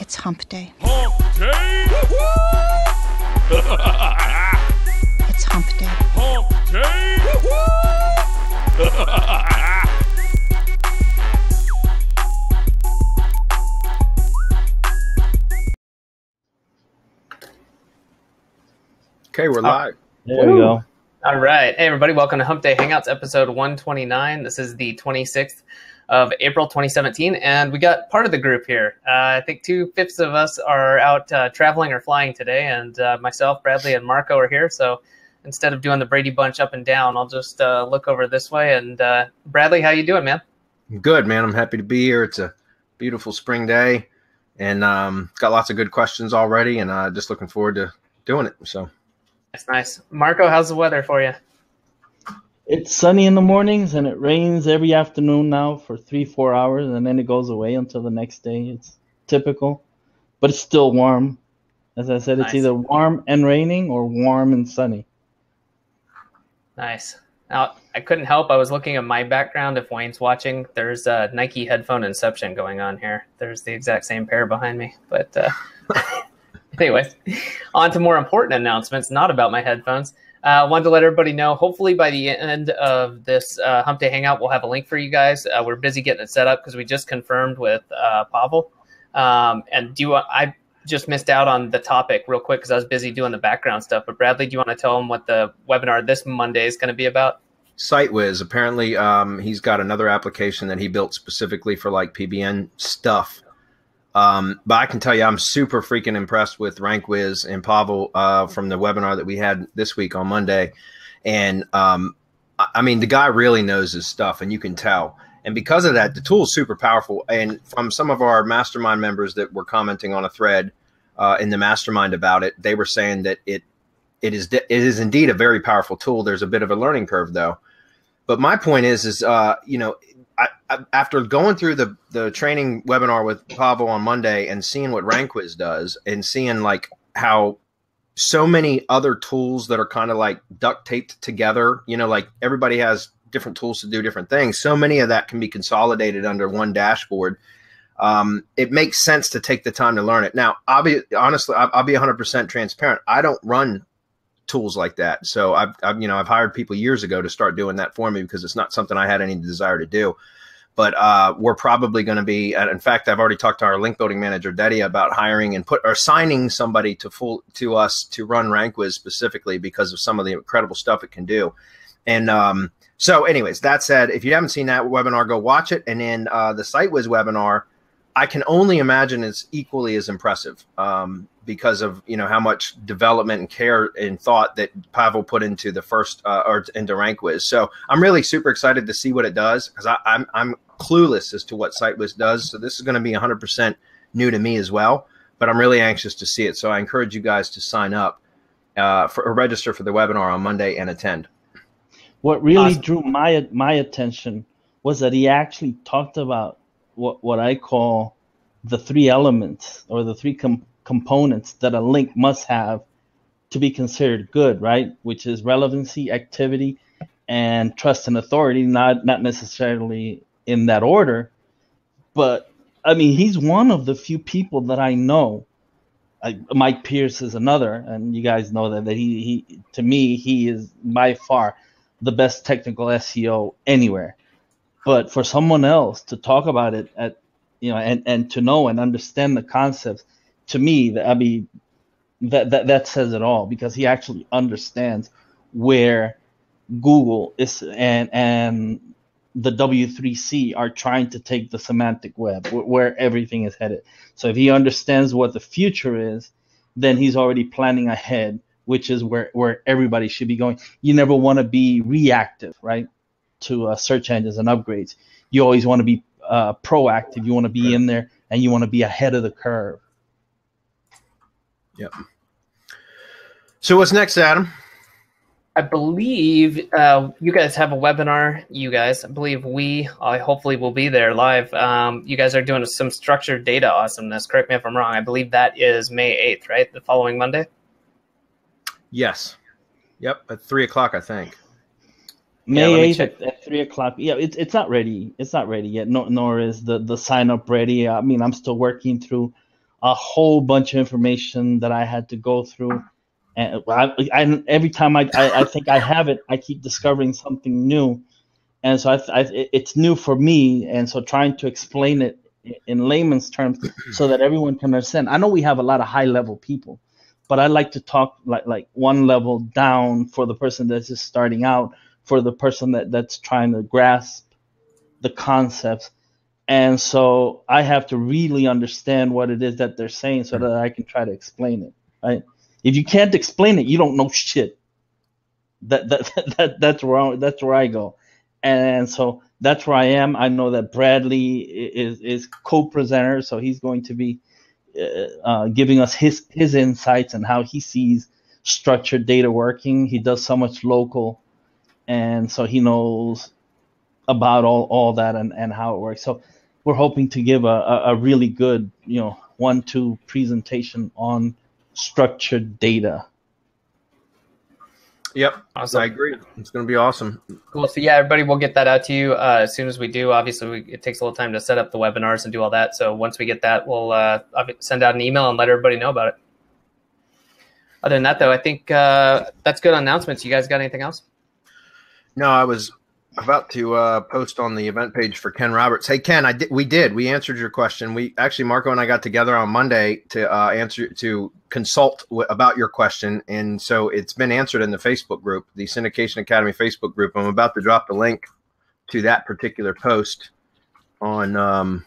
It's Hump Day. Hump Day! It's Hump Day. Hump Day! Okay, we're live. There we go. All right. Hey, everybody. Welcome to Hump Day Hangouts, episode 129. This is the 26th of April, 2017. And we got part of the group here. I think 2/5 of us are out traveling or flying today. And myself, Bradley, and Marco are here. So instead of doing the Brady Bunch up and down, I'll just look over this way. And Bradley, how you doing, man? Good, man. I'm happy to be here. It's a beautiful spring day. And got lots of good questions already. And just looking forward to doing it. So. That's nice. Marco, how's the weather for you? It's sunny in the mornings and it rains every afternoon now for 3-4 hours, and then it goes away until the next day. It's typical, but it's still warm. As I said, it's either warm and raining or warm and sunny. Nice. Now, I couldn't help. I was looking at my background. If Wayne's watching, there's a Nike headphone inception going on here. There's the exact same pair behind me, but anyway, on to more important announcements, not about my headphones. Wanted to let everybody know, hopefully by the end of this Hump Day Hangout, we'll have a link for you guys. We're busy getting it set up because we just confirmed with Pavel. I just missed out on the topic real quick because I was busy doing the background stuff. But Bradley, do you want to tell them what the webinar this Monday is going to be about? Sitewiz. Apparently, he's got another application that he built specifically for like PBN stuff. But I can tell you, I'm super freaking impressed with RankWiz and Pavel from the webinar that we had this week on Monday. And I mean, the guy really knows his stuff, and you can tell. And because of that, the tool is super powerful. And from some of our mastermind members that were commenting on a thread in the mastermind about it, they were saying that it is indeed a very powerful tool. There's a bit of a learning curve, though. But my point is you know, after going through the training webinar with Pavel on Monday and seeing what RankWiz does and seeing like how so many other tools that are kind of like duct taped together, you know, like everybody has different tools to do different things. So many of that can be consolidated under one dashboard. It makes sense to take the time to learn it. Now, I'll be 100% transparent. I don't run tools like that. So I've hired people years ago to start doing that for me because it's not something I had any desire to do. But we're probably going to be, in fact, I've already talked to our link building manager, Dedia, about hiring and assigning somebody to us to run RankWiz specifically because of some of the incredible stuff it can do. And so anyways, that said, if you haven't seen that webinar, go watch it. And then the Sitewiz webinar, I can only imagine it's equally as impressive because of, you know, how much development and care and thought that Pavel put into the first or into RankWiz. So I'm really super excited to see what it does because I'm clueless as to what Sitewiz does. So this is going to be 100% new to me as well, but I'm really anxious to see it. So I encourage you guys to sign up or register for the webinar on Monday and attend. What really drew my attention was that he actually talked about what I call the 3 elements or the 3 components that a link must have to be considered good, right? Which is relevancy, activity, and trust and authority, not necessarily in that order. But I mean, he's one of the few people that I know. Mike Pierce is another, and you guys know that he to me, he is by far the best technical SEO anywhere. But for someone else to talk about it and to know and understand the concepts, to me, I mean, that says it all because he actually understands where Google is and the W3C are trying to take the semantic web, where everything is headed. So if he understands what the future is, then he's already planning ahead, which is where everybody should be going. You never want to be reactive, right, to search engines and upgrades. You always want to be proactive. You want to be in there and you want to be ahead of the curve. Yep. So what's next, Adam? I believe you guys have a webinar. I believe I hopefully will be there live. You guys are doing some structured data awesomeness. Correct me if I'm wrong. I believe that is May 8th, right? The following Monday? Yes. Yep. At 3 o'clock, I think. May 8th at 3 o'clock. Yeah, it's not ready. It's not ready yet. Nor is the sign up ready. I mean, I'm still working through a whole bunch of information that I had to go through. And every time I think I have it, I keep discovering something new. And so it's new for me. And so trying to explain it in layman's terms so that everyone can understand. I know we have a lot of high level people, but I like to talk like one level down for the person that's just starting out, for the person that's trying to grasp the concepts. And so I have to really understand what it is that they're saying so that I can try to explain it, right? If you can't explain it, you don't know shit. That's where I go. And so that's where I am. I know that Bradley is co-presenter, so he's going to be giving us his insights and how he sees structured data working. He does so much local, and so he knows about all that and how it works. So we're hoping to give a really good 1-2 presentation on structured data. Yep, Awesome. I agree. It's going to be awesome. Cool. So yeah, everybody, we'll get that out to you as soon as we do. Obviously, it takes a little time to set up the webinars and do all that. So once we get that, we'll send out an email and let everybody know about it. Other than that, though, I think that's good announcements. You guys got anything else? No, I was about to post on the event page for Ken Roberts. Hey, Ken, we answered your question. We actually, Marco and I got together on Monday to consult about your question, and so it's been answered in the Facebook group, the Syndication Academy Facebook group. I'm about to drop the link to that particular post on.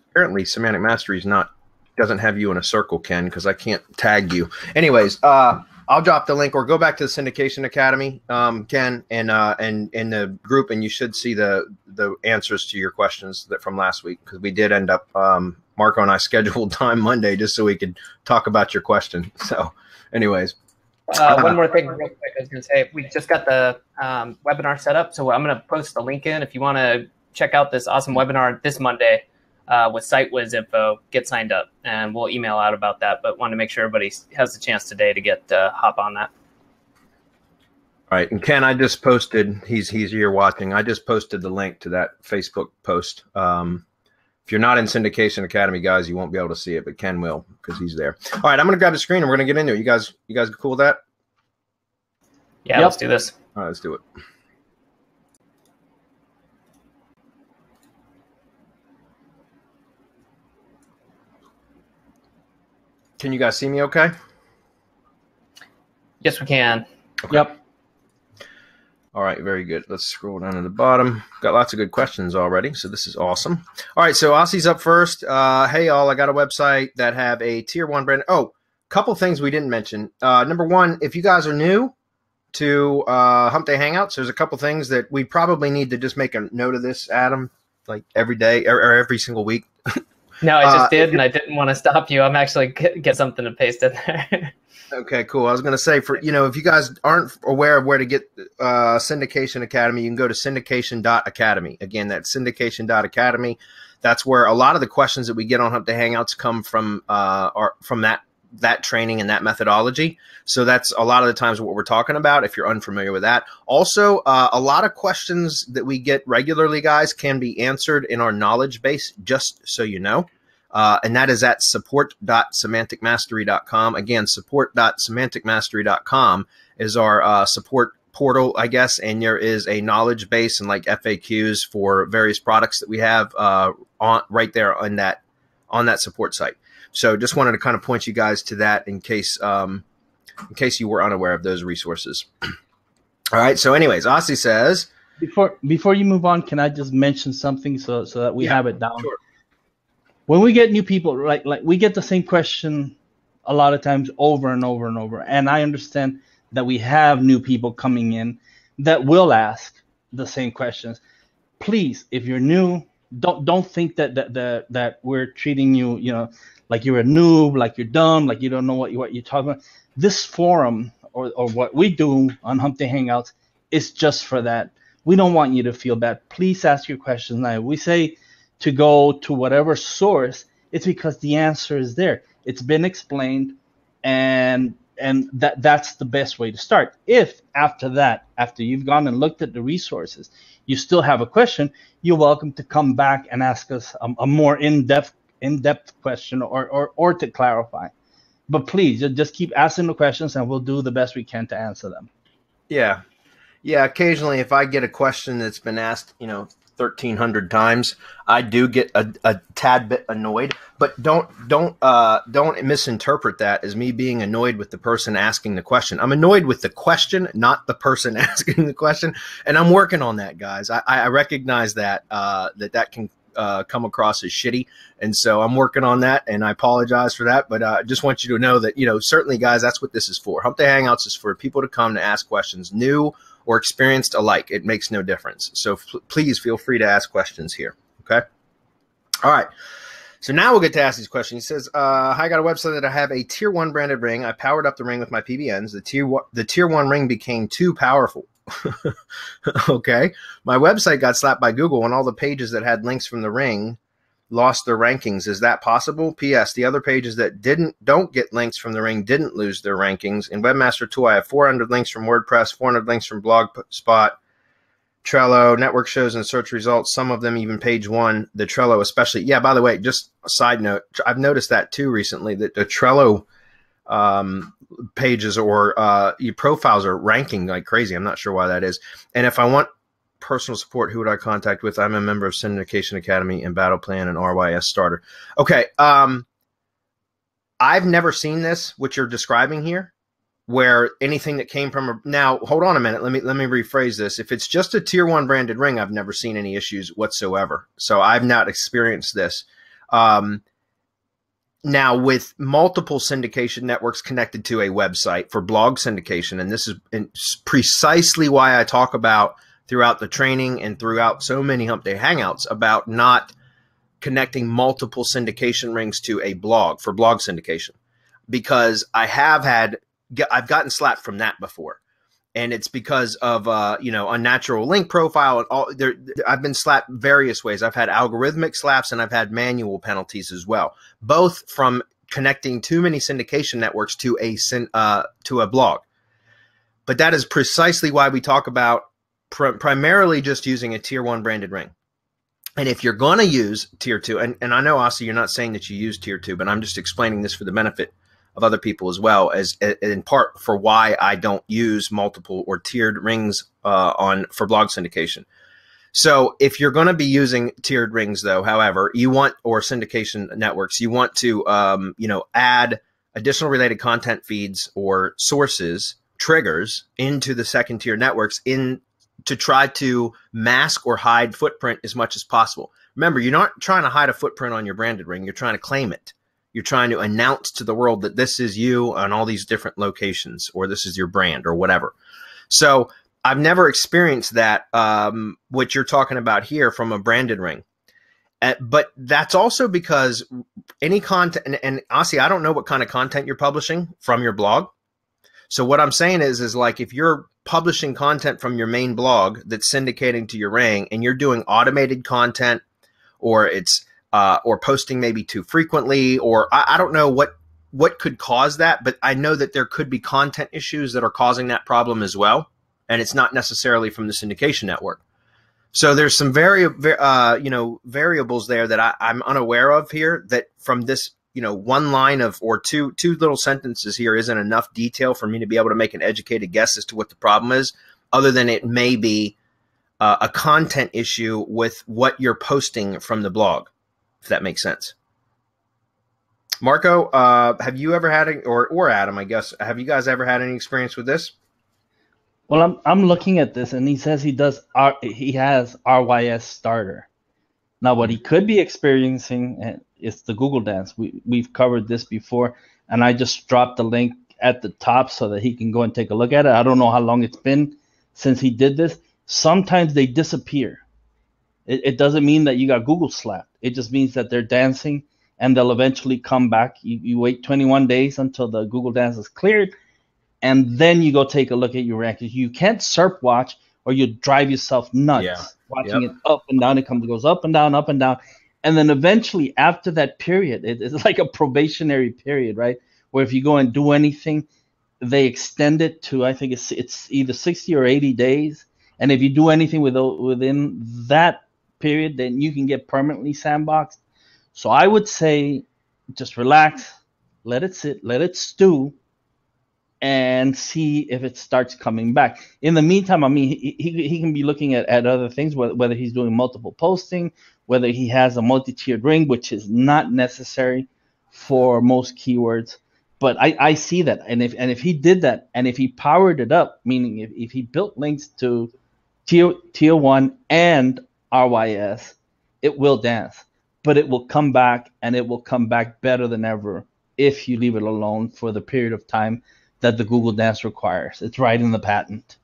Apparently, Semantic Mastery doesn't have you in a circle, Ken, because I can't tag you. Anyways, I'll drop the link, or go back to the Syndication Academy, Ken, and in the group, and you should see the answers to your questions from last week, because we did end up, Marco and I scheduled time Monday just so we could talk about your question. So anyways. One more thing real quick, I was going to say, we just got the webinar set up, so I'm going to post the link in. If you want to check out this awesome webinar this Monday, with Sitewiz info, get signed up, and we'll email out about that. But want to make sure everybody has the chance today to get hop on that. All right, and Ken, I just posted. He's here watching. I just posted the link to that Facebook post. If you're not in Syndication Academy, guys, you won't be able to see it, but Ken will, because he's there. All right, I'm going to grab the screen and we're going to get into it. You guys cool with that? Yeah, Let's do this. All right, let's do it. Can you guys see me okay? Yes, we can. Okay. Yep. All right, very good. Let's scroll down to the bottom. Got lots of good questions already, so this is awesome. All right, so Aussie's up first. Hey, all, I got a website that have a tier 1 brand. Oh, couple things we didn't mention. Number one, if you guys are new to Hump Day Hangouts, there's a couple things that we probably need to just make a note of this, Adam, like every day or every single week. No, I just did, and I didn't want to stop you. I'm actually get something to paste in there. Okay, cool. I was going to say, for if you guys aren't aware of where to get Syndication Academy, you can go to syndication.academy. Again, that's syndication.academy. That's where a lot of the questions that we get on Hump Day Hangouts come from that training and that methodology. So that's a lot of the times what we're talking about, if you're unfamiliar with that. Also, a lot of questions that we get regularly, guys, can be answered in our knowledge base, just so you know. And that is at support.semanticmastery.com. Again, support.semanticmastery.com is our support portal, I guess, and there is a knowledge base and like FAQs for various products that we have right there on that support site. So just wanted to kind of point you guys to that in case you were unaware of those resources. All right. So anyways, Aussie says, before you move on, can I just mention something so that we have it down? Sure. When we get new people, like we get the same question a lot of times over and over and over. And I understand that we have new people coming in that will ask the same questions. Please, if you're new, don't think that we're treating you, like you're a noob, like you're dumb, like you don't know what you're talking about. This forum or what we do on Hump Day Hangouts is just for that. We don't want you to feel bad. Please ask your questions now. We say to go to whatever source, it's because the answer is there. It's been explained, and that's the best way to start. If after you've gone and looked at the resources, you still have a question, you're welcome to come back and ask us a more in-depth in-depth question or to clarify. But please just keep asking the questions, and we'll do the best we can to answer them. Yeah. Yeah, occasionally if I get a question that's been asked, 1,300 times, I do get a tad bit annoyed. But don't misinterpret that as me being annoyed with the person asking the question. I'm annoyed with the question, not the person asking the question. And I'm working on that, guys. I recognize that that can come across as shitty. And so I'm working on that, and I apologize for that. But I just want you to know that, certainly, guys, that's what this is for. Hump Day Hangouts is for people to come to ask questions, new or experienced alike. It makes no difference. So please feel free to ask questions here. Okay. All right. So now we'll get to ask these questions. He says, hi, I got a website that I have a tier 1 branded ring. I powered up the ring with my PBNs. The tier 1 ring became too powerful. Okay. My website got slapped by Google, and all the pages that had links from the ring lost their rankings. Is that possible? P.S. The other pages that don't get links from the ring didn't lose their rankings. In Webmaster Tool, I have 400 links from WordPress, 400 links from Blogspot, Trello, network shows, and search results. Some of them even page 1, the Trello especially. Yeah, by the way, just a side note, I've noticed that too recently, that the Trello pages or your profiles are ranking like crazy. I'm not sure why that is. And if I want personal support, who would I contact with? I'm a member of Syndication Academy and Battle Plan and RYS Starter. Okay. I've never seen this, what you're describing here, where anything that came from now, hold on a minute. Let me rephrase this. If it's just a tier 1 branded ring, I've never seen any issues whatsoever. So I've not experienced this. Now, with multiple syndication networks connected to a website for blog syndication, and this is precisely why I talk about throughout the training and throughout so many Hump Day Hangouts about not connecting multiple syndication rings to a blog for blog syndication, because I've gotten slapped from that before. And it's because of, unnatural link profile and all. I've been slapped various ways. I've had algorithmic slaps and I've had manual penalties as well, both from connecting too many syndication networks to a blog. But that is precisely why we talk about primarily just using a tier 1 branded ring. And if you're going to use tier 2, and I know, Asi, you're not saying that you use tier 2, but I'm just explaining this for the benefit of other people as well, as in part for why I don't use multiple or tiered rings for blog syndication. So if you're going to be using tiered rings, though, however, or syndication networks, you want to add additional related content feeds or sources, triggers into the second tier networks to try to mask or hide footprint as much as possible. Remember, you're not trying to hide a footprint on your branded ring. You're trying to claim it. You're trying to announce to the world that this is you on all these different locations, or this is your brand or whatever. So I've never experienced that, what you're talking about here from a branded ring. But that's also because any content, and Asi, I don't know what kind of content you're publishing from your blog. So what I'm saying is like, if you're publishing content from your main blog that's syndicating to your ring, and you're doing automated content, or it's or posting maybe too frequently, or I don't know what could cause that, but I know that there could be content issues that are causing that problem as well, and it's not necessarily from the syndication network. So there's some variables there that I'm unaware of here, that from this one line or two little sentences here isn't enough detail for me to be able to make an educated guess as to what the problem is, other than it may be a content issue with what you're posting from the blog, if that makes sense. Marco, have you ever had, or Adam, I guess, have you guys ever had any experience with this? Well, I'm looking at this, and he says he has RYS Starter. Now, what he could be experiencing is the Google Dance. We've covered this before, and I just dropped the link at the top so that he can go and take a look at it. I don't know how long it's been since he did this. Sometimes they disappear. It doesn't mean that you got Google slapped. It just means that they're dancing, and they'll eventually come back. You wait 21 days until the Google Dance is cleared, and then you go take a look at your rankings. You can't SERP watch, or you drive yourself nuts watching it up and down. It goes up and down, up and down. And then eventually, after that period, it's like a probationary period, right? Where if you go and do anything, they extend it to, I think it's either 60 or 80 days. And if you do anything within that period, then you can get permanently sandboxed. So I would say just relax, let it sit, let it stew, and see if it starts coming back. In the meantime, I mean, he can be looking at other things, whether he's doing multiple posting, whether he has a multi-tiered ring, which is not necessary for most keywords. But I see that, and if he did that, and if he powered it up, meaning if he built links to tier 1 and RYS, it will dance, but it will come back, and it will come back better than ever if you leave it alone for the period of time that the Google Dance requires. It's right in the patent.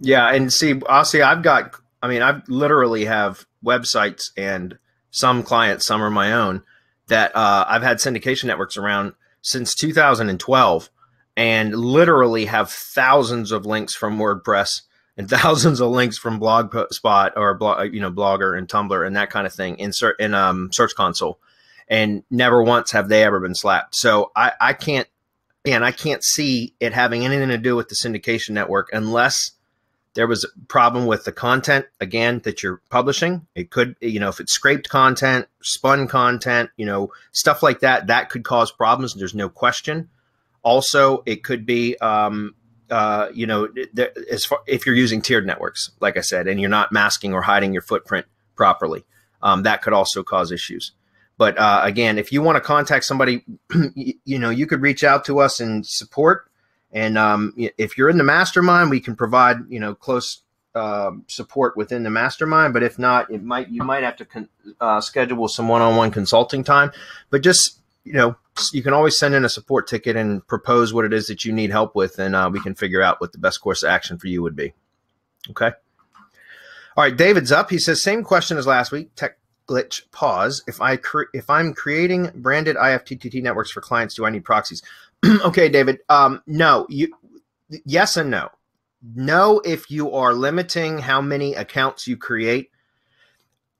Yeah, and see, I literally have websites and some clients, some are my own, that I've had syndication networks around since 2012, and literally have thousands of links from WordPress and thousands of links from Blogspot or Blogger and Tumblr and that kind of thing in Search Console, and never once have they ever been slapped. So I can't see it having anything to do with the syndication network unless there was a problem with the content, again, that you're publishing. It could, if it's scraped content, spun content, stuff like that, that could cause problems. There's no question. Also, it could be, if you're using tiered networks, like I said, and you're not masking or hiding your footprint properly, that could also cause issues. But again, if you want to contact somebody, you could reach out to us in support. And if you're in the mastermind, we can provide, close support within the mastermind. But if not, you might have to schedule some one-on-one consulting time. But just, you can always send in a support ticket and propose what it is that you need help with, and we can figure out what the best course of action for you would be. Okay. All right, David's up. He says, same question as last week. Tech glitch, pause. If I'm creating branded IFTTT networks for clients, do I need proxies? Okay, David. No. Yes and no. No, if you are limiting how many accounts you create.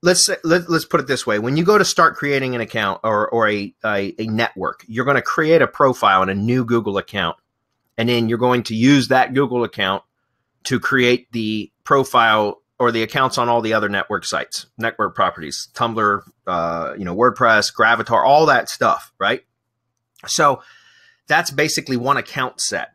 Let's put it this way: when you go to start creating an account or a network, you're going to create a profile in a new Google account, and then you're going to use that Google account to create the profile or the accounts on all the other network sites, network properties, Tumblr, WordPress, Gravatar, all that stuff, right? So that's basically one account set.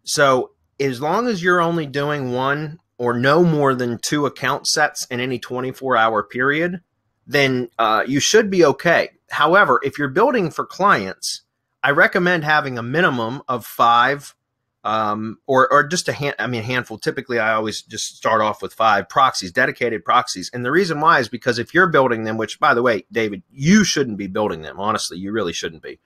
So as long as you're only doing one or no more than 2 account sets in any 24-hour period, then you should be okay. However, if you're building for clients, I recommend having a minimum of 5 or just a handful. Typically, I always just start off with 5 proxies, dedicated proxies. And the reason why is because if you're building them, which, by the way, David, you shouldn't be building them. Honestly, you really shouldn't be.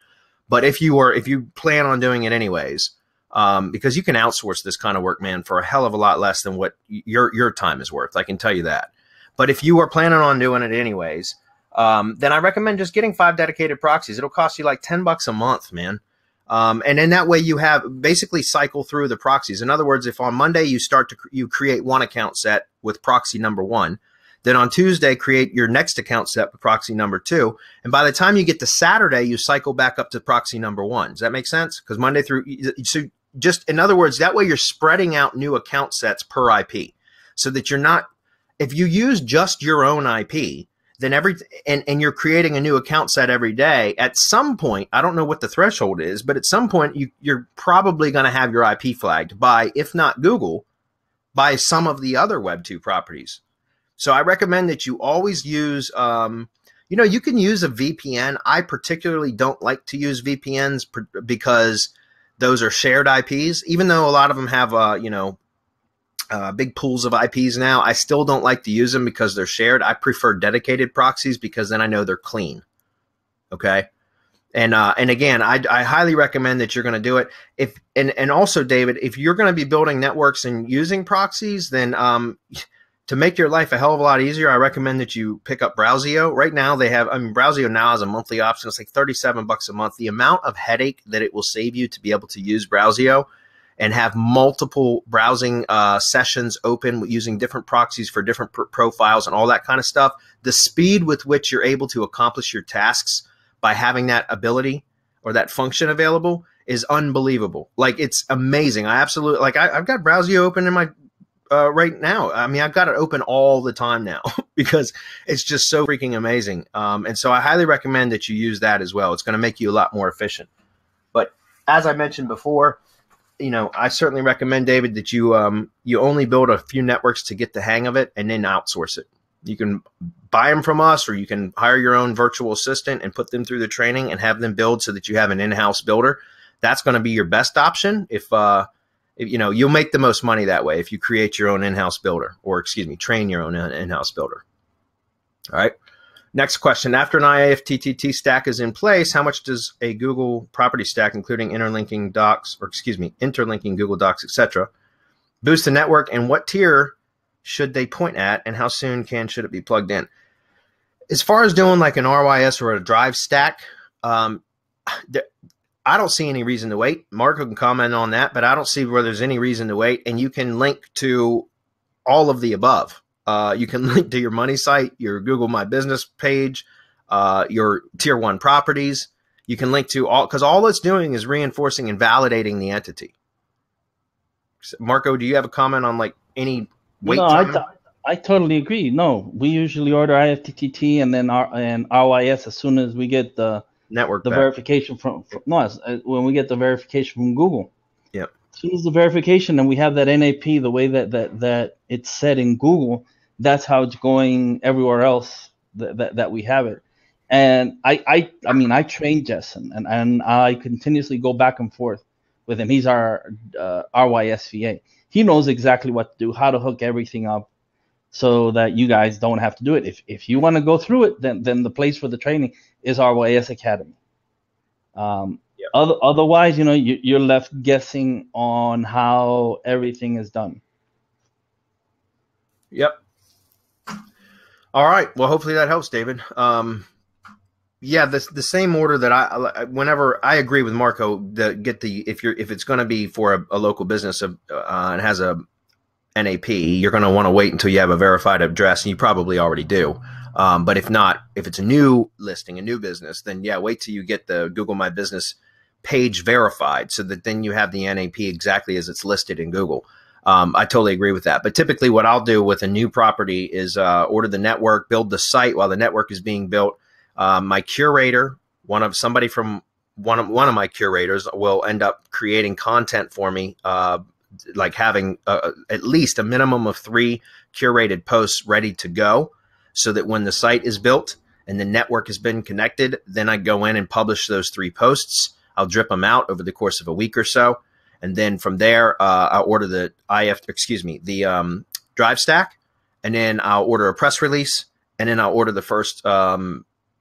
But if you plan on doing it anyways, because you can outsource this kind of work, man, for a hell of a lot less than what your time is worth. I can tell you that. But if you are planning on doing it anyways, then I recommend just getting 5 dedicated proxies. It'll cost you like $10 a month, man. And then that way you have basically cycle through the proxies. In other words, if on Monday you create one account set with proxy number 1, then on Tuesday, create your next account set with proxy number 2. And by the time you get to Saturday, you cycle back up to proxy number 1. Does that make sense? Because Monday through, so just in other words, that way you're spreading out new account sets per IP so that you're not, if you use just your own IP, then and you're creating a new account set every day, at some point, I don't know what the threshold is, but at some point you're probably going to have your IP flagged by, if not Google, by some of the other Web2 properties. So I recommend that you always use, you can use a VPN. I particularly don't like to use VPNs because those are shared IPs. Even though a lot of them have, big pools of IPs now, I still don't like to use them because they're shared. I prefer dedicated proxies because then I know they're clean. Okay. And again, I highly recommend that you're going to do it. And also, David, if you're going to be building networks and using proxies, then, to make your life a hell of a lot easier, I recommend that you pick up Browsio. Right now, Browsio now has a monthly option. It's like $37 a month. The amount of headache that it will save you to be able to use Browsio and have multiple browsing sessions open using different proxies for different profiles and all that kind of stuff, the speed with which you're able to accomplish your tasks by having that ability or that function available is unbelievable. Like, it's amazing. I've got Browsio open in my right now. I mean, I've got it open all the time now because it's just so freaking amazing. And so I highly recommend that you use that as well. It's going to make you a lot more efficient. But as I mentioned before, you know, I certainly recommend, David, that you only build a few networks to get the hang of it and then outsource it. You can buy them from us, or you can hire your own virtual assistant and put them through the training and have them build so that you have an in-house builder. That's going to be your best option. If you know, you'll make the most money that way if you create your own in-house builder, or excuse me, train your own in-house builder. All right. Next question. After an IFTTT stack is in place, how much does a Google property stack, including interlinking Google Docs, etc., boost the network, and what tier should they point at, and how soon should it be plugged in? As far as doing like an RYS or a drive stack, I don't see any reason to wait. Marco can comment on that, but I don't see where there's any reason to wait. And you can link to all of the above. You can link to your money site, your Google My Business page, your tier 1 properties. You can link to all, because all it's doing is reinforcing and validating the entity. Marco, do you have a comment on like any wait time? I totally agree. No, we usually order IFTTT and then RYS as soon as we get the network verification from when we get the verification from Google. Yep. As soon as the verification and we have that NAP, the way that it's set in Google, that's how it's going everywhere else that we have it. And I mean, I train Jessen and I continuously go back and forth with him. He's our RYS VA. He knows exactly what to do, how to hook everything up so that you guys don't have to do it. If you want to go through it, then the place for the training is RYS Academy. Yep. Otherwise, you know, you're left guessing on how everything is done. Yep. All right. Well, hopefully that helps, David. Yeah, the same order that whenever I agree with Marco, if it's going to be for a local business and has a NAP, you're going to want to wait until you have a verified address, and you probably already do. But if not, if it's a new listing, a new business, then yeah, wait till you get the Google My Business page verified, so that then you have the NAP exactly as it's listed in Google. I totally agree with that. But typically what I'll do with a new property is order the network, build the site while the network is being built. My curator, one of my curators will end up creating content for me, like having at least a minimum of 3 curated posts ready to go, so that when the site is built and the network has been connected, then I go in and publish those 3 posts. I'll drip them out over the course of a week or so. And then from there, I'll order the drive stack, and then I'll order a press release, and then I'll order the first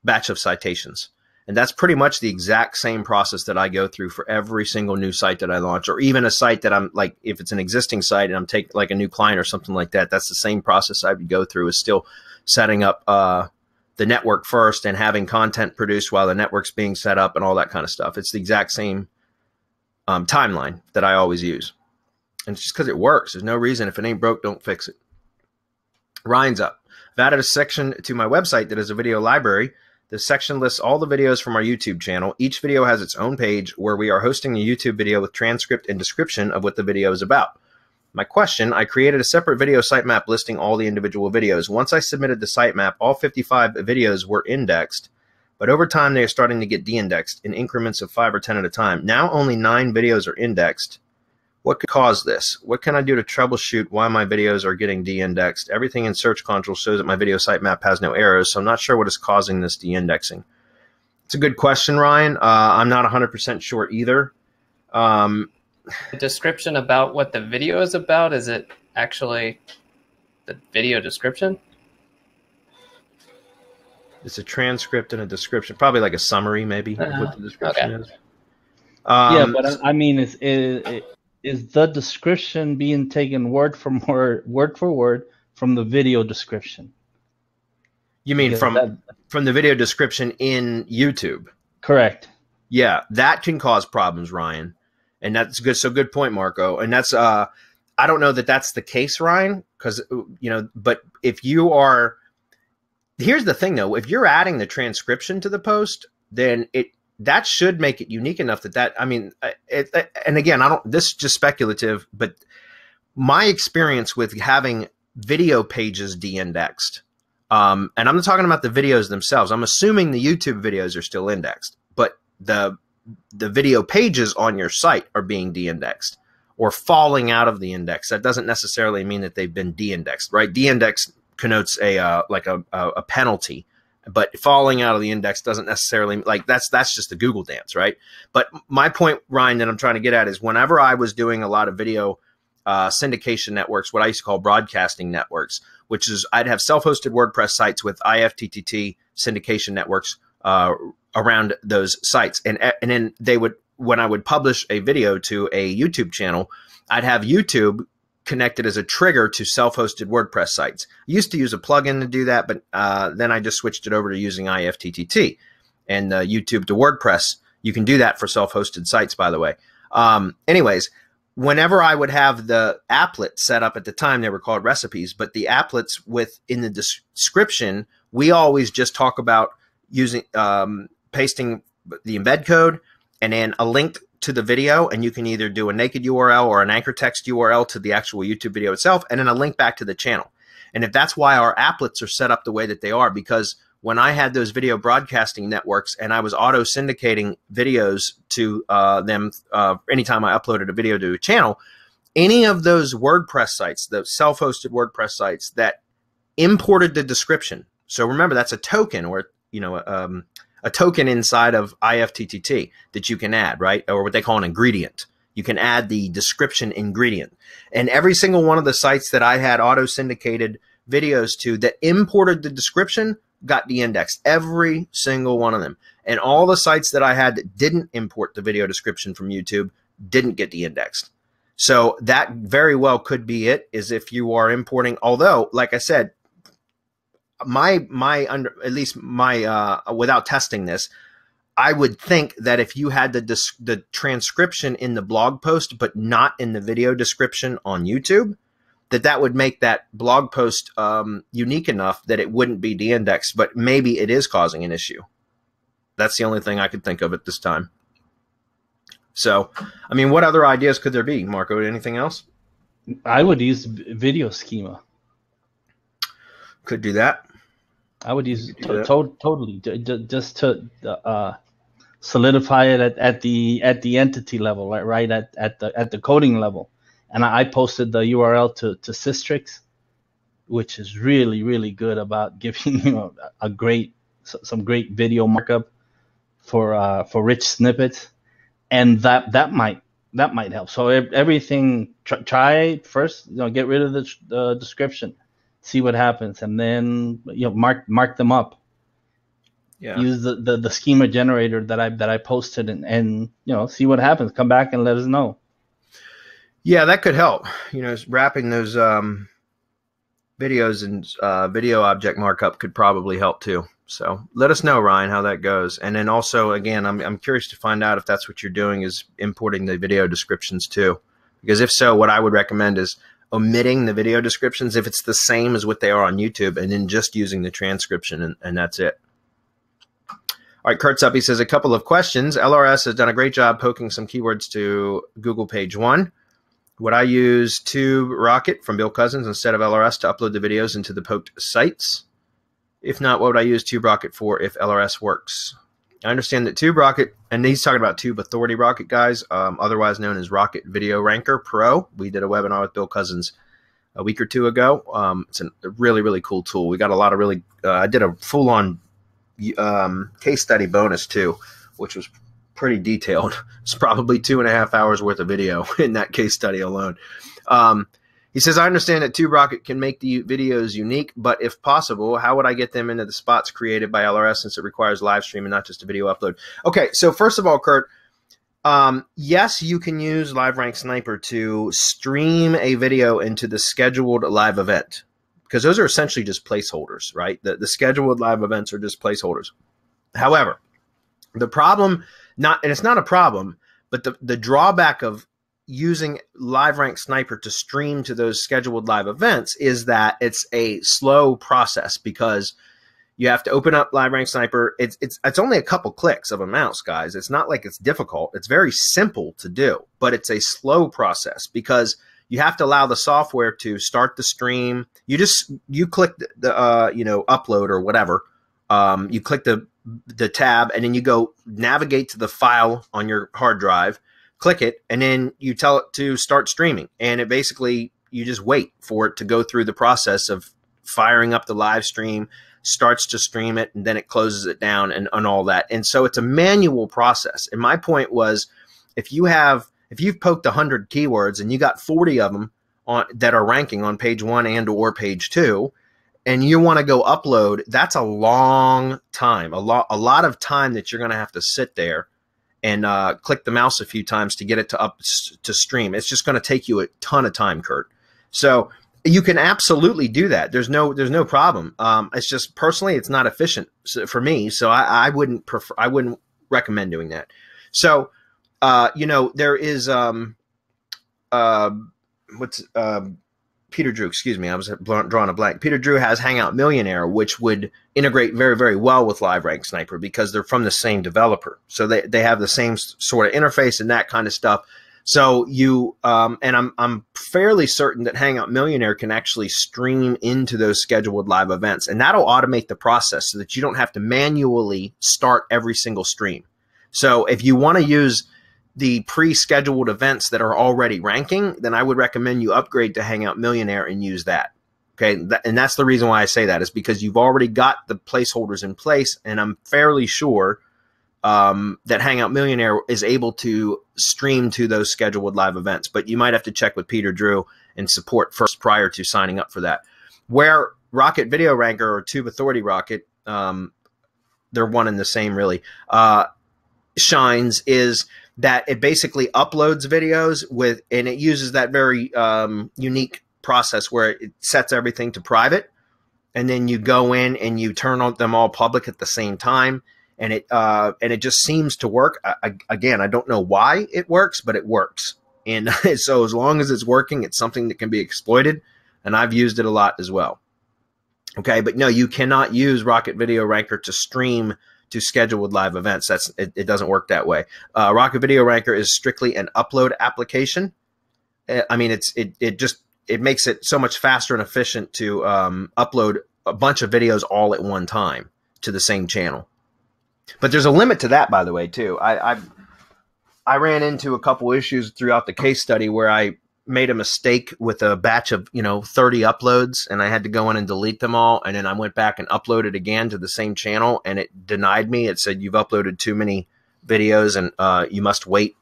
batch of citations. And that's pretty much the exact same process that I go through for every single new site that I launch, or even a site that I'm like, if it's an existing site and I'm taking like a new client or something like that, that's the same process I would go through, is still setting up the network first and having content produced while the network's being set up and all that kind of stuff. It's the exact same timeline that I always use. And it's just because it works. There's no reason. If it ain't broke, don't fix it. Ryan's up. I've added a section to my website that is a video library. The section lists all the videos from our YouTube channel. Each video has its own page where we are hosting a YouTube video with transcript and description of what the video is about. My question, I created a separate video sitemap listing all the individual videos. Once I submitted the sitemap, all 55 videos were indexed, but over time they are starting to get de-indexed in increments of 5 or 10 at a time. Now only 9 videos are indexed. What could cause this? What can I do to troubleshoot why my videos are getting de-indexed? Everything in Search Console shows that my video sitemap has no errors, so I'm not sure what is causing this de-indexing. It's a good question, Ryan. I'm not 100% sure either. The description about what the video is about, is it actually the video description? It's a transcript and a description, probably like a summary, maybe, of what the description is. Yeah, but I mean, is the description being taken word for word from the video description? You mean from the video description in YouTube? Correct. Yeah, that can cause problems, Ryan. And that's good. So good point, Marco. And that's, I don't know that that's the case, Ryan, because, you know, but if you are, here's the thing though, if you're adding the transcription to the post, then that should make it unique enough that I mean, and again, this is just speculative, but my experience with having video pages de-indexed, and I'm not talking about the videos themselves. I'm assuming the YouTube videos are still indexed, but the video pages on your site are being de-indexed or falling out of the index. That doesn't necessarily mean that they've been de-indexed, right? De-indexed connotes a penalty, but falling out of the index doesn't necessarily, like, that's just the Google dance, right? But my point, Ryan, that I'm trying to get at is whenever I was doing a lot of video syndication networks, what I used to call broadcasting networks, which is I'd have self-hosted WordPress sites with IFTTT syndication networks around those sites. And then they would, when I would publish a video to a YouTube channel, I'd have YouTube connected as a trigger to self-hosted WordPress sites. I used to use a plugin to do that, but then I just switched it over to using IFTTT and YouTube to WordPress. You can do that for self-hosted sites, by the way. Anyways, whenever I would have the applet set up, at the time they were called recipes, but the applets in the description, we always just talk about using pasting the embed code and then a link to the video, and you can either do a naked URL or an anchor text URL to the actual YouTube video itself, and then a link back to the channel. And if that's why our applets are set up the way that they are, because when I had those video broadcasting networks and I was auto syndicating videos to them anytime I uploaded a video to a channel, any of those WordPress sites, the self-hosted WordPress sites that imported the description. So remember, that's a token, or a token inside of IFTTT that you can add, right? Or what they call an ingredient. You can add the description ingredient. And every single one of the sites that I had auto syndicated videos to that imported the description got de-indexed, every single one of them. And all the sites that I had that didn't import the video description from YouTube didn't get de-indexed. So that very well could be it, is if you are importing, although, like I said, without testing this, I would think that if you had the transcription in the blog post, but not in the video description on YouTube, that would make that blog post unique enough that it wouldn't be de-indexed, but maybe it is causing an issue. That's the only thing I could think of at this time. So, I mean, what other ideas could there be, Marco? Anything else? I would use video schema. Could do that. I would use totally just to solidify it at the entity level, right at the coding level. And I posted the URL to Systrix, which is really good about giving some great video markup for rich snippets, and that might help. So everything, try first, get rid of the description, see what happens, and then mark them up. Yeah. Use the schema generator that I posted and see what happens. Come back and let us know. Yeah, that could help. Wrapping those videos and video object markup could probably help too. So let us know, Ryan, how that goes. And then also, again, I'm curious to find out if that's what you're doing, is importing the video descriptions too. Because if so, what I would recommend is omitting the video descriptions if it's the same as what they are on YouTube, and then just using the transcription, and that's it. All right, Kurt's up. He says, a couple of questions. LRS has done a great job poking some keywords to Google page 1. Would I use TubeRocket from Bill Cousins instead of LRS to upload the videos into the poked sites? If not, what would I use TubeRocket for if LRS works? I understand that TubeRocket, and he's talking about Tube Authority Rocket, guys, otherwise known as Rocket Video Ranker Pro. We did a webinar with Bill Cousins a week or two ago. It's a really cool tool. We got a lot of really, I did a full-on case study bonus too, which was pretty detailed. It's probably 2.5 hours worth of video in that case study alone. He says, I understand that TubeRocket can make the videos unique, but if possible, how would I get them into the spots created by LRS, since it requires live stream and not just a video upload? Okay, so first of all, Kurt, yes, you can use LiveRank Sniper to stream a video into the scheduled live event, because those are essentially just placeholders, right? The scheduled live events are just placeholders. However, the problem, and it's not a problem, but the drawback of using LiveRank Sniper to stream to those scheduled live events is that it's a slow process, because you have to open up LiveRank Sniper. It's only a couple clicks of a mouse, guys. It's not like it's difficult. It's very simple to do, but it's a slow process because you have to allow the software to start the stream. You click the upload or whatever. You click the tab, and then you go navigate to the file on your hard drive, click it, and then you tell it to start streaming. And it basically, you just wait for it to go through the process of firing up the live stream, starts to stream it, and then it closes it down and all that. And so it's a manual process. And my point was, if you've poked 100 keywords and you got 40 of them that are ranking on page 1 and or page 2, and you want to go upload, that's a long time, a lot of time that you're going to have to sit there and click the mouse a few times to get it to stream. It's just going to take you a ton of time, Kurt. So you can absolutely do that. There's no problem. It's just, personally, it's not efficient for me. So I wouldn't recommend doing that. So, there is, Peter Drew, excuse me, I was drawing a blank. Peter Drew has Hangout Millionaire, which would integrate very, very well with LiveRank Sniper because they're from the same developer. So they have the same sort of interface and that kind of stuff. So and I'm fairly certain that Hangout Millionaire can actually stream into those scheduled live events, and that'll automate the process so that you don't have to manually start every single stream. So if you want to use the pre-scheduled events that are already ranking, then I would recommend you upgrade to Hangout Millionaire and use that. Okay. And that's the reason why I say that, is because you've already got the placeholders in place, and I'm fairly sure that Hangout Millionaire is able to stream to those scheduled live events, but you might have to check with Peter Drew and support first prior to signing up for that. Where Rocket Video Ranker or Tube Authority Rocket, they're one and the same really, shines is that it basically uploads videos and it uses that very unique process where it sets everything to private, and then you go in and you turn them all public at the same time. And it just seems to work. Again, I don't know why it works, but it works. And so as long as it's working, it's something that can be exploited. And I've used it a lot as well. Okay, but no, you cannot use Rocket Video Ranker to stream to scheduled live events. It doesn't work that way. Rocket Video Ranker is strictly an upload application. I mean, it makes it so much faster and efficient to upload a bunch of videos all at one time to the same channel. But there's a limit to that, by the way, too. I ran into a couple issues throughout the case study where I made a mistake with a batch of 30 uploads, and I had to go in and delete them all, and then I went back and uploaded again to the same channel, and it denied me. It said you've uploaded too many videos, and you must wait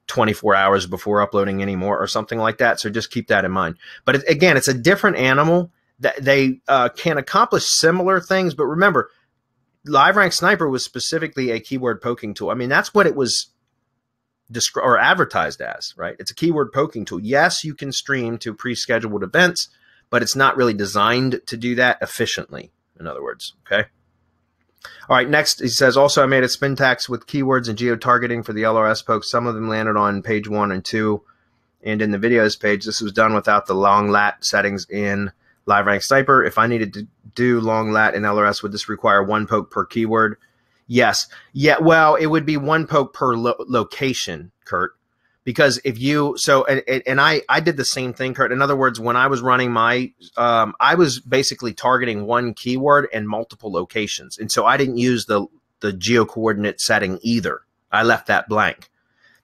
24 hours before uploading any more, or something like that. So just keep that in mind. But again, it's a different animal. They can accomplish similar things, but remember, LiveRank Sniper was specifically a keyword poking tool. I mean, that's what it was or advertised as, right? It's a keyword poking tool. Yes, you can stream to pre-scheduled events, but it's not really designed to do that efficiently, in other words, okay? All right, next, he says, also I made a spin tax with keywords and geo-targeting for the LRS pokes. Some of them landed on page 1 and 2 and in the videos page. This was done without the long lat settings in LiveRank Sniper. If I needed to do long lat in LRS, would this require 1 poke per keyword? Yes. Yeah. Well, it would be 1 poke per location, Kurt, because if you, and I did the same thing, Kurt. In other words, when I was running my, I was basically targeting 1 keyword and multiple locations. And so I didn't use the geo coordinate setting either. I left that blank.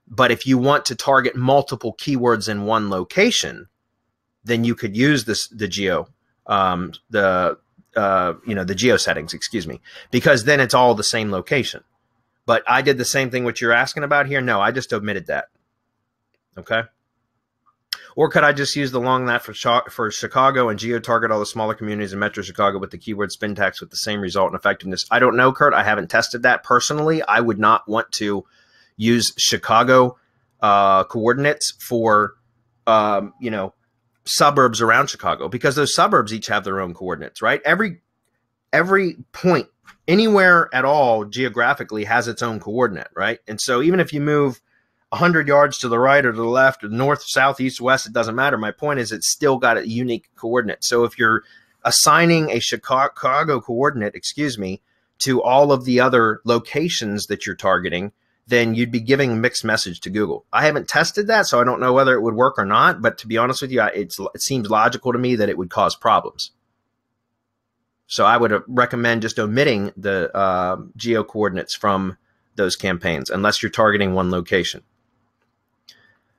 But if you want to target multiple keywords in 1 location, then you could use the geo settings, excuse me, because then it's all the same location. But I did the same thing what you're asking about here. No, I just omitted that. Okay. Or could I just use the long lat for Chicago and geo-target all the smaller communities in Metro Chicago with the keyword spin tax with the same result and effectiveness? I don't know, Kurt. I haven't tested that personally. I would not want to use Chicago coordinates for, suburbs around Chicago, because those suburbs each have their own coordinates, right? Every point anywhere at all geographically has its own coordinate, right? And so even if you move 100 yards to the right or to the left or north, south, east, west, it doesn't matter. My point is it's still got a unique coordinate. So if you're assigning a Chicago coordinate, to all of the other locations that you're targeting, then you'd be giving a mixed message to Google. I haven't tested that, so I don't know whether it would work or not. But to be honest with you, it seems logical to me that it would cause problems. So I would recommend just omitting the geo coordinates from those campaigns unless you're targeting one location.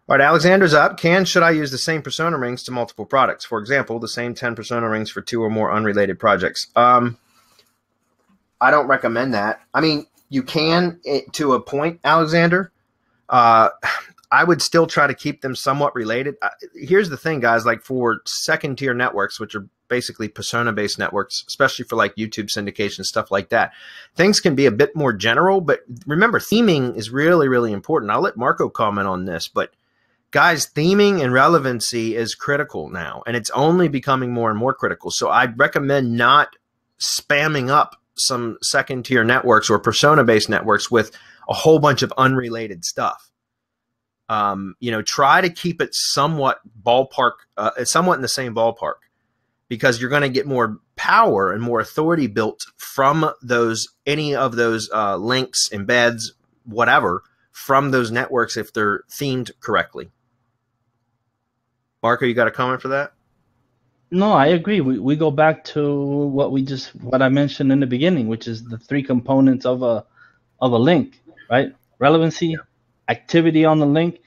All right, Alexander's up. Should I use the same persona rings to multiple products? For example, the same 10 persona rings for 2 or more unrelated projects. I don't recommend that. I mean, you can to a point, Alexander. I would still try to keep them somewhat related. Here's the thing, guys, like for second tier networks, which are basically persona based networks, especially for like YouTube syndication, stuff like that, things can be a bit more general, but remember, theming is really, really important. I'll let Marco comment on this, but guys, theming and relevancy is critical now, and it's only becoming more and more critical. So I'd recommend not spamming up some second tier networks or persona based networks with a whole bunch of unrelated stuff. Try to keep it somewhat somewhat in the same ballpark, because you're going to get more power and more authority built from any of those links, embeds, whatever, from those networks if they're themed correctly. Marco, you got a comment for that? No, I agree. We go back to what I mentioned in the beginning, which is the 3 components of a link, right? Relevancy, activity on the link,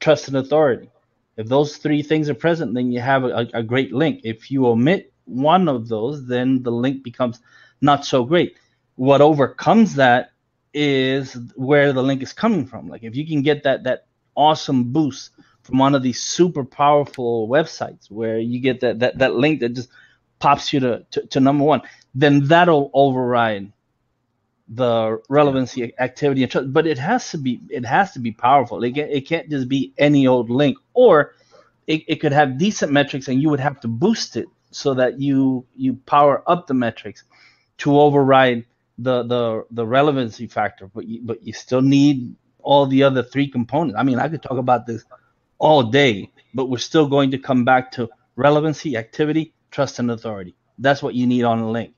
trust and authority. If those 3 things are present, then you have a great link. If you omit one of those, then the link becomes not so great. What overcomes that is where the link is coming from. Like if you can get that awesome boost from one of these super powerful websites where you get that link that just pops you to number 1, then that'll override the relevancy, activity, and trust. But it has to be powerful. It can't just be any old link, or it could have decent metrics and you would have to boost it so that you power up the metrics to override the relevancy factor. But you still need all the other 3 components. I mean, I could talk about this all day, but we're still going to come back to relevancy, activity, trust, and authority. That's what you need on a link.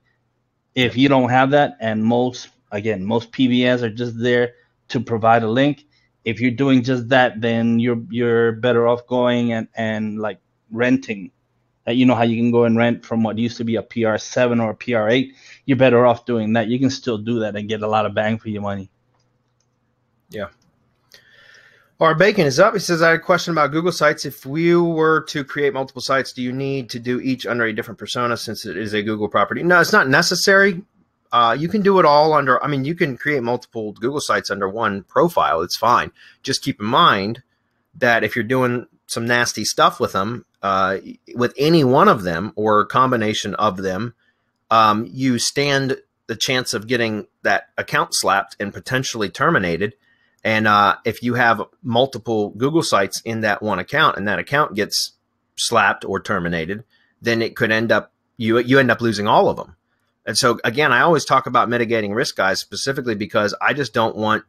If you don't have that, and most PBNs are just there to provide a link, if you're doing just that, then you're better off going and like renting. You know how you can go and rent from what used to be a PR7 or a PR8. You're better off doing that. You can still do that and get a lot of bang for your money. Yeah. Our Bacon is up. He says, I had a question about Google Sites. If we were to create multiple sites, do you need to do each under a different persona since it is a Google property? No, it's not necessary. You can do it all under, you can create multiple Google Sites under one profile. It's fine. Just keep in mind that if you're doing some nasty stuff with them, with any one of them or a combination of them, you stand the chance of getting that account slapped and potentially terminated. And if you have multiple Google Sites in that one account and that account gets slapped or terminated, then it could end up, you end up losing all of them. And so again, I always talk about mitigating risk, guys, specifically because I don't want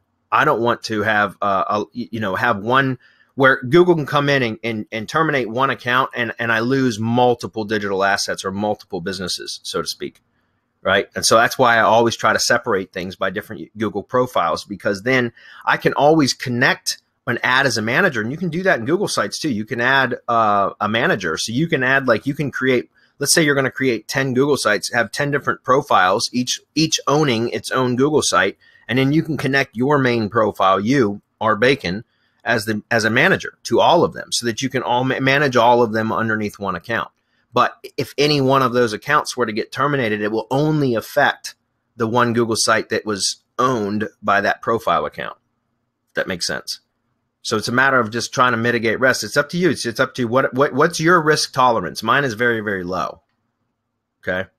to have, have one where Google can come in and terminate one account and I lose multiple digital assets or multiple businesses, so to speak. Right. And so that's why I always try to separate things by different Google profiles, because then I can always connect and add as a manager. And you can do that in Google Sites too. You can add a manager. So you can add, like, you can create, let's say you're going to create 10 Google Sites, have 10 different profiles, each owning its own Google site. And then you can connect your main profile, R Bacon, as a manager to all of them so that you can all manage all of them underneath one account. But if any one of those accounts were to get terminated, it will only affect the one Google site that was owned by that profile account. If that makes sense. So it's a matter of just trying to mitigate risk. It's up to you. It's up to you. What's your risk tolerance? Mine is very, very low. Okay.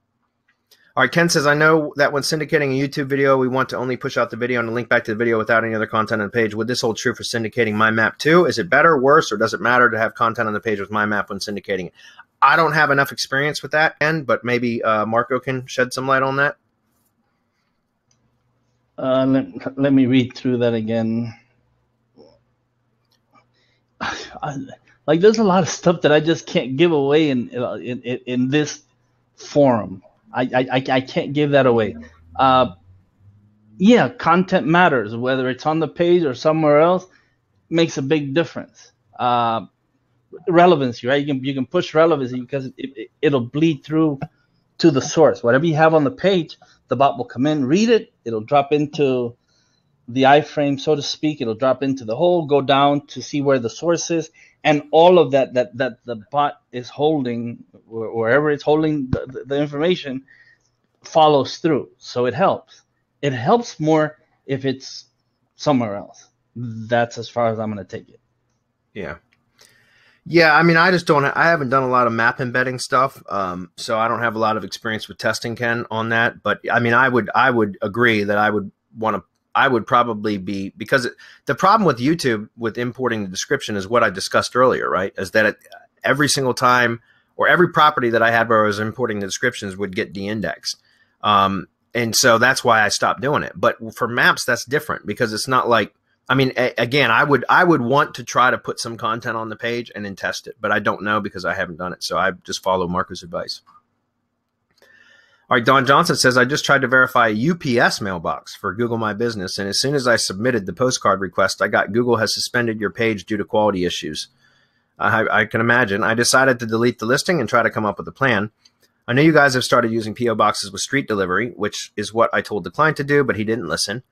All right. Ken says, I know that when syndicating a YouTube video, we want to only push out the video and link back to the video without any other content on the page. Would this hold true for syndicating my map too? Is it better, worse, or does it matter to have content on the page with my map when syndicating it? I don't have enough experience with that, Ken, but maybe Marco can shed some light on that. Let me read through that again. Like, there's a lot of stuff that I just can't give away in this forum. I can't give that away. yeah, content matters, whether it's on the page or somewhere else, makes a big difference. Relevancy, right? You can push relevancy because it'll bleed through to the source. Whatever you have on the page, the bot will come in, read it, it'll drop into the iframe, so to speak. It'll drop into the hole, go down to see where the source is, and all of that the bot is holding, wherever it's holding the information, follows through. So it helps. It helps more if it's somewhere else. That's as far as I'm going to take it. Yeah. Yeah, I mean, I haven't done a lot of map embedding stuff, so I don't have a lot of experience with testing, Ken, on that. But I mean, I would agree that I would probably be, because the problem with YouTube with importing the description is what I discussed earlier, right? Is that every single time, or every property that I had where I was importing the descriptions would get de-indexed. And so that's why I stopped doing it. But for maps, that's different, because it's not like, I mean, again, I would want to try to put some content on the page and then test it, but I don't know because I haven't done it. So I just follow Marco's advice. All right, Don Johnson says, I just tried to verify a UPS mailbox for Google My Business, and as soon as I submitted the postcard request, I got Google has suspended your page due to quality issues. I can imagine. I decided to delete the listing and try to come up with a plan. I know you guys have started using P.O. boxes with street delivery, which is what I told the client to do, but he didn't listen.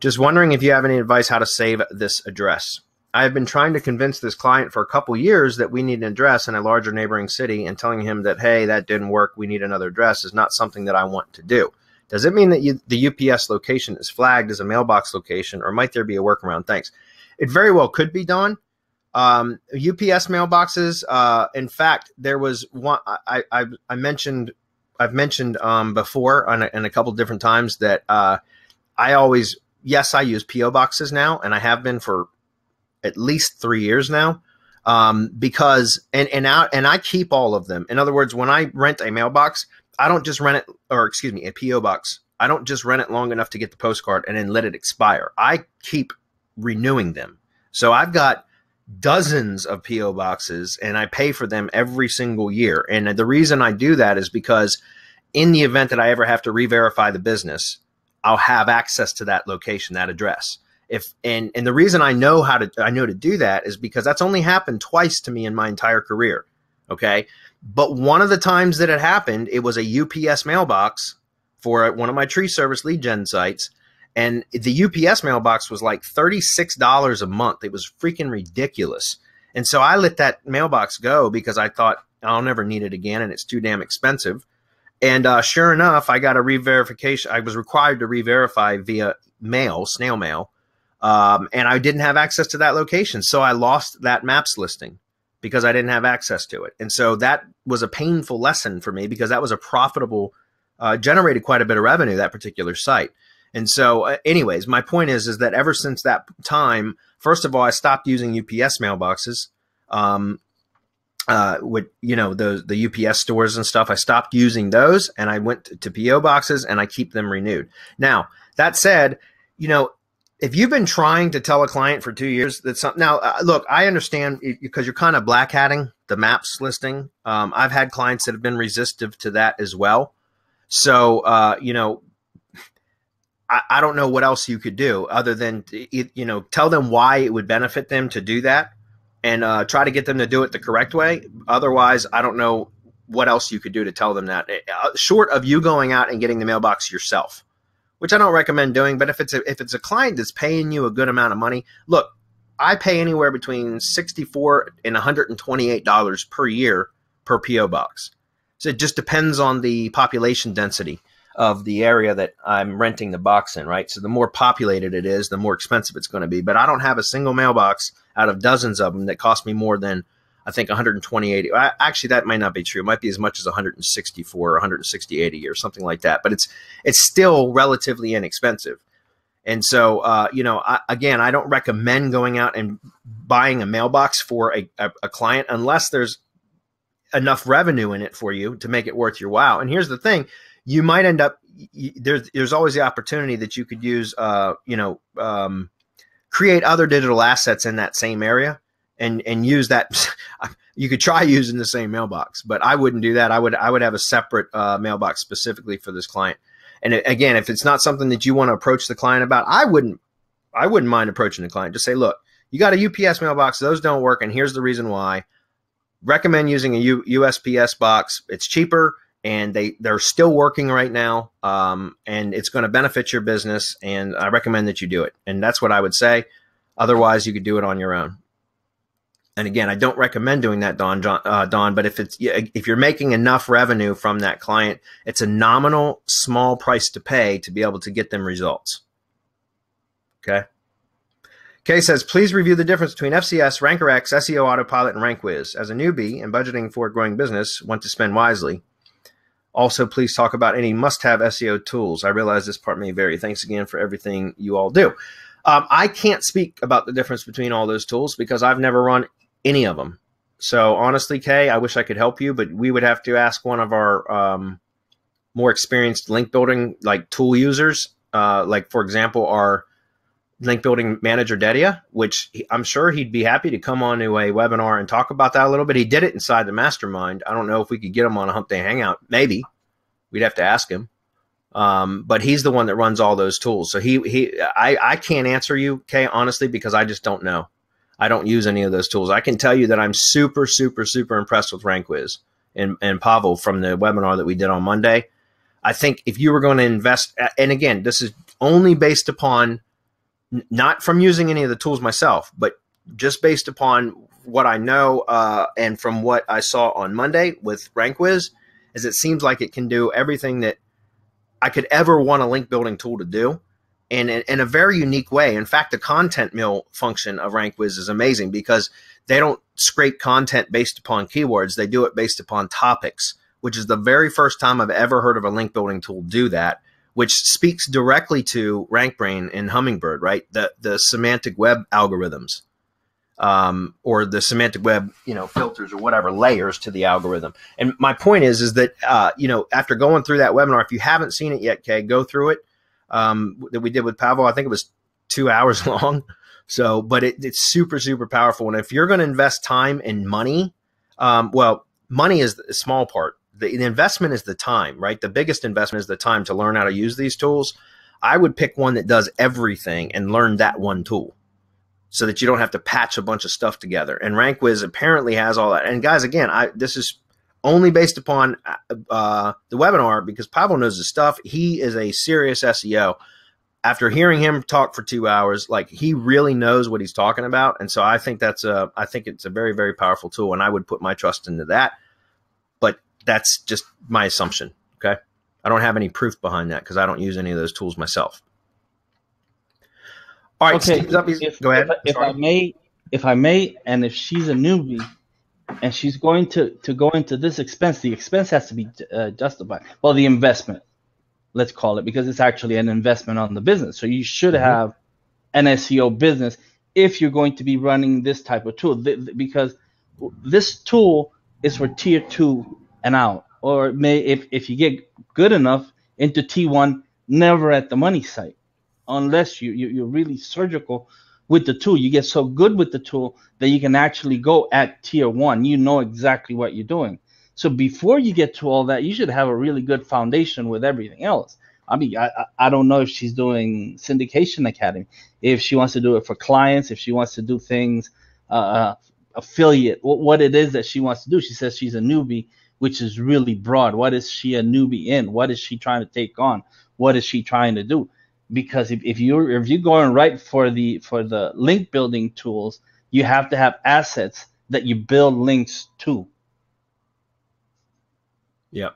Just wondering if you have any advice how to save this address. I have been trying to convince this client for a couple years that we need an address in a larger neighboring city, and telling him that, hey, that didn't work, we need another address, is not something that I want to do. Does it mean that the UPS location is flagged as a mailbox location, or might there be a workaround? Thanks. It very well could be, Don. UPS mailboxes, in fact, there was one I've mentioned before in a couple different times that yes, I use P.O. boxes now, and I have been for at least 3 years now, because I keep all of them. In other words, when I rent a mailbox, I don't just rent it, or excuse me, a P.O. box. I don't just rent it long enough to get the postcard and then let it expire. I keep renewing them. So I've got dozens of P.O. boxes, and I pay for them every single year. And the reason I do that is because in the event that I ever have to re-verify the business, I'll have access to that location, that address. And the reason I know to do that is because that's only happened twice to me in my entire career. Okay. But one of the times that it happened, it was a UPS mailbox for one of my tree service lead gen sites. And the UPS mailbox was like $36 a month. It was freaking ridiculous. And so I let that mailbox go because I thought I'll never need it again, and it's too damn expensive. And sure enough, I got a re-verification. I was required to re-verify via mail, snail mail, and I didn't have access to that location. So I lost that maps listing because I didn't have access to it. And so that was a painful lesson for me, because that was a profitable, generated quite a bit of revenue, that particular site. And so anyways, my point is that ever since that time, first of all, I stopped using UPS mailboxes. With, you know, the UPS stores and stuff, I stopped using those, and I went to PO boxes, and I keep them renewed. Now, that said, you know, if you've been trying to tell a client for 2 years that something, now look, I understand, because you're kind of black hatting the maps listing. I've had clients that have been resistive to that as well. So, you know, I don't know what else you could do other than, you know, tell them why it would benefit them to do that, and try to get them to do it the correct way. Otherwise, I don't know what else you could do to tell them that, short of you going out and getting the mailbox yourself, which I don't recommend doing. But if it's a client that's paying you a good amount of money, look, I pay anywhere between $64 and $128 per year per PO box. So it just depends on the population density of the area that I'm renting the box in, right? So the more populated it is, the more expensive it's going to be. But I don't have a single mailbox out of dozens of them that cost me more than, I think, $128. Actually, that might not be true. It might be as much as $164 or $168 a year, something like that. But it's still relatively inexpensive. And so, you know, again, I don't recommend going out and buying a mailbox for a client unless there's enough revenue in it for you to make it worth your while. And here's the thing. You might end up, there's always the opportunity that you could use, you know, create other digital assets in that same area and use that. You could try using the same mailbox, but I wouldn't do that. I would have a separate mailbox specifically for this client. And again, if it's not something that you want to approach the client about, I wouldn't mind approaching the client. Just say, look, you got a UPS mailbox. Those don't work. And here's the reason why. Recommend using a USPS box. It's cheaper and they're still working right now. And it's going to benefit your business. And I recommend that you do it. And that's what I would say. Otherwise, you could do it on your own. And again, I don't recommend doing that, Don. But if you're making enough revenue from that client, it's a nominal small price to pay to be able to get them results. Okay. Kay says, please review the difference between FCS, RankerX, SEO Autopilot, and RankWiz. As a newbie and budgeting for a growing business, want to spend wisely. Also, please talk about any must-have SEO tools. I realize this part may vary. Thanks again for everything you all do. I can't speak about the difference between all those tools because I've never run any of them. So honestly, Kay, I wish I could help you, but we would have to ask one of our more experienced link building like tool users, like for example, our link building manager, Dedia, which I'm sure he'd be happy to come on to a webinar and talk about that a little bit. He did it inside the mastermind. I don't know if we could get him on a Hump Day Hangout. Maybe. We'd have to ask him. But he's the one that runs all those tools. So I can't answer you, Kay, honestly, because I just don't know. I don't use any of those tools. I can tell you that I'm super, super, super impressed with RankWiz and Pavel from the webinar that we did on Monday. I think if you were going to invest, and again, this is only based upon, not from using any of the tools myself, but just based upon what I know and from what I saw on Monday with RankWiz, is it seems like it can do everything that I could ever want a link building tool to do. And in a very unique way. In fact, the content mill function of RankWiz is amazing because they don't scrape content based upon keywords. They do it based upon topics, which is the very first time I've ever heard of a link building tool do that, which speaks directly to RankBrain and Hummingbird, right? The semantic web algorithms, or the semantic web, filters or whatever layers to the algorithm. And my point is that, after going through that webinar, if you haven't seen it yet, Kay, go through it. That we did with Pavel. I think it was 2 hours long. So, but it's super, super powerful. And if you're going to invest time and money, money is the small part. The investment is the time, right? The biggest investment is the time to learn how to use these tools. I would pick one that does everything and learn that one tool so that you don't have to patch a bunch of stuff together. And RankWiz apparently has all that. And guys, again, this is only based upon the webinar because Pavel knows his stuff. He is a serious SEO. After hearing him talk for 2 hours, like he really knows what he's talking about. And so I think it's a very, very powerful tool, and I would put my trust into that. But that's just my assumption. Okay. I don't have any proof behind that because I don't use any of those tools myself. All right. Okay. Steve's up. Go ahead. If I may, and if she's a newbie, and she's going to go into this expense, the expense has to be justified. Well, the investment, let's call it, because it's actually an investment on the business. So you should have an SEO business if you're going to be running this type of tool, because this tool is for tier 2 and out, or if you get good enough into T1, never at the money site, unless you're really surgical with the tool. You get so good with the tool that you can actually go at tier 1. You know exactly what you're doing. So before you get to all that, you should have a really good foundation with everything else. I mean, I don't know if she's doing Syndication Academy, if she wants to do it for clients, if she wants to do things, affiliate, what it is that she wants to do. She says she's a newbie, which is really broad. What is she a newbie in? What is she trying to take on? What is she trying to do? Because if you're going right for the link building tools, you have to have assets that you build links to. Yep.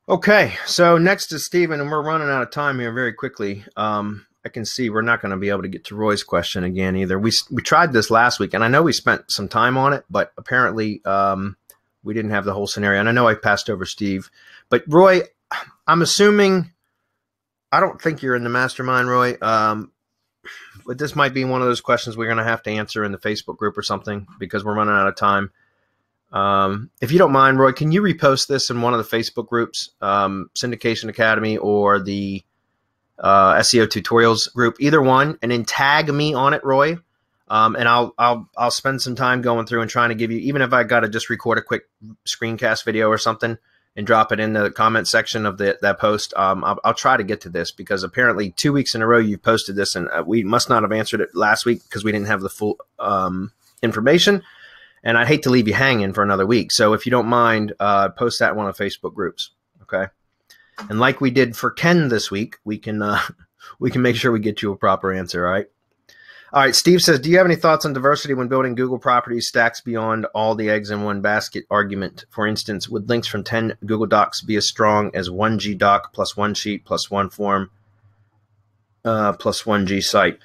Okay, so next is Stephen, and we're running out of time here very quickly. I can see we're not going to be able to get to Roy's question again either. We tried this last week, and I know we spent some time on it, but apparently we didn't have the whole scenario. And I know I passed over Steve, but Roy, I'm assuming. I don't think you're in the mastermind, Roy, but this might be one of those questions we're going to have to answer in the Facebook group or something because we're running out of time. If you don't mind, Roy, can you repost this in one of the Facebook groups, Syndication Academy or the SEO Tutorials group, either one, and then tag me on it, Roy, and I'll spend some time going through and trying to give you, even if I got to just record a quick screencast video or something, and drop it in the comment section of that post. I'll try to get to this because apparently 2 weeks in a row you've posted this, and we must not have answered it last week because we didn't have the full information. And I'd hate to leave you hanging for another week. So if you don't mind, post that in one of the Facebook groups. Okay. And like we did for Ken this week, we can make sure we get you a proper answer. All right. All right. Steve says, do you have any thoughts on diversity when building Google properties, stacks beyond all the eggs in one basket argument? For instance, would links from 10 Google Docs be as strong as one G Doc plus one sheet plus one form plus one G site?